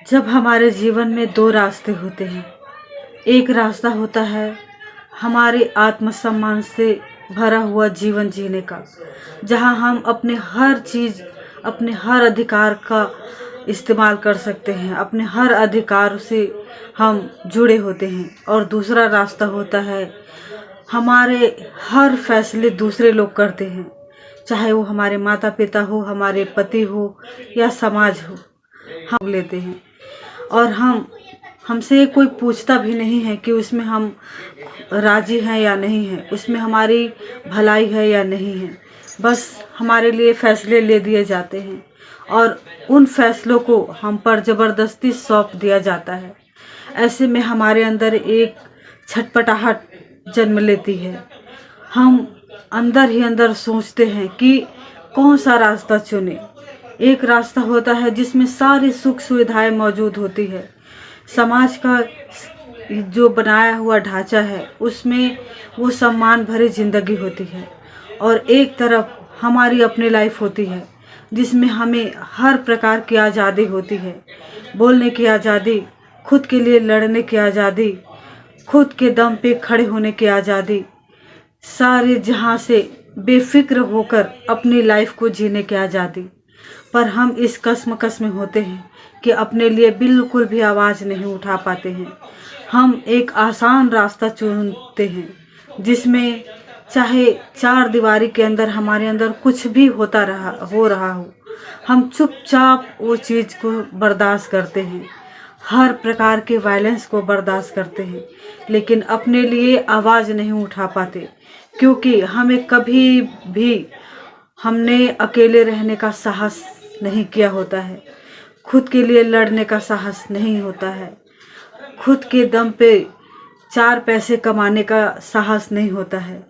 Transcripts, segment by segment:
जब हमारे जीवन में दो रास्ते होते हैं, एक रास्ता होता है हमारे आत्मसम्मान से भरा हुआ जीवन जीने का, जहां हम अपने हर चीज़, अपने हर अधिकार का इस्तेमाल कर सकते हैं, अपने हर अधिकार से हम जुड़े होते हैं। और दूसरा रास्ता होता है हमारे हर फैसले दूसरे लोग करते हैं, चाहे वो हमारे माता पिता हो, हमारे पति हो या समाज हो, हम लेते हैं। और हमसे कोई पूछता भी नहीं है कि उसमें हम राजी हैं या नहीं हैं, उसमें हमारी भलाई है या नहीं है। बस हमारे लिए फ़ैसले ले दिए जाते हैं और उन फैसलों को हम पर ज़बरदस्ती सौंप दिया जाता है। ऐसे में हमारे अंदर एक छटपटाहट जन्म लेती है। हम अंदर ही अंदर सोचते हैं कि कौन सा रास्ता चुने। एक रास्ता होता है जिसमें सारी सुख सुविधाएं मौजूद होती है, समाज का जो बनाया हुआ ढांचा है उसमें वो सम्मान भरी ज़िंदगी होती है। और एक तरफ हमारी अपनी लाइफ होती है जिसमें हमें हर प्रकार की आज़ादी होती है, बोलने की आज़ादी, खुद के लिए लड़ने की आज़ादी, खुद के दम पे खड़े होने की आज़ादी, सारे जहां से बेफिक्र होकर अपनी लाइफ को जीने की आज़ादी। पर हम इस कश्मकश में होते हैं कि अपने लिए बिल्कुल भी आवाज़ नहीं उठा पाते हैं। हम एक आसान रास्ता चुनते हैं जिसमें चाहे चार दीवारी के अंदर हमारे अंदर कुछ भी हो रहा हो, हम चुपचाप वो चीज़ को बर्दाश्त करते हैं, हर प्रकार के वायलेंस को बर्दाश्त करते हैं, लेकिन अपने लिए आवाज़ नहीं उठा पाते क्योंकि हमें कभी भी हमने अकेले रहने का साहस नहीं किया होता है, खुद के लिए लड़ने का साहस नहीं होता है, खुद के दम पे चार पैसे कमाने का साहस नहीं होता है,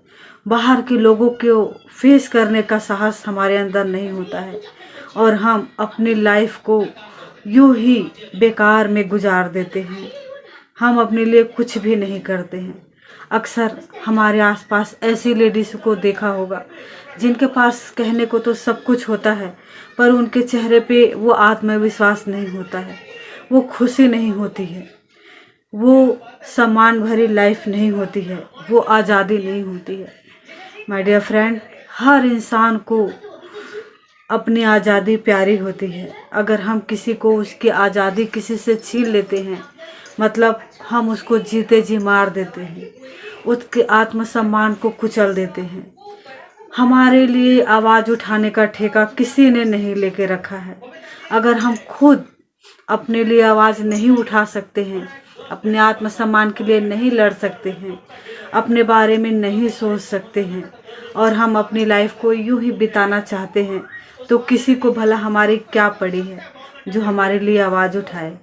बाहर के लोगों को फेस करने का साहस हमारे अंदर नहीं होता है। और हम अपनी लाइफ को यूं ही बेकार में गुजार देते हैं। हम अपने लिए कुछ भी नहीं करते हैं। अक्सर हमारे आसपास ऐसी लेडीज़ को देखा होगा जिनके पास कहने को तो सब कुछ होता है, पर उनके चेहरे पे वो आत्मविश्वास नहीं होता है, वो खुशी नहीं होती है, वो सम्मान भरी लाइफ नहीं होती है, वो आज़ादी नहीं होती है। माय डियर फ्रेंड, हर इंसान को अपनी आज़ादी प्यारी होती है। अगर हम किसी को उसकी आज़ादी किसी से छीन लेते हैं, मतलब हम उसको जीते जी मार देते हैं, उसके आत्मसम्मान को कुचल देते हैं। हमारे लिए आवाज़ उठाने का ठेका किसी ने नहीं लेके रखा है। अगर हम खुद अपने लिए आवाज़ नहीं उठा सकते हैं, अपने आत्मसम्मान के लिए नहीं लड़ सकते हैं, अपने बारे में नहीं सोच सकते हैं और हम अपनी लाइफ को यूं ही बिताना चाहते हैं, तो किसी को भला हमारी क्या पड़ी है जो हमारे लिए आवाज़ उठाए।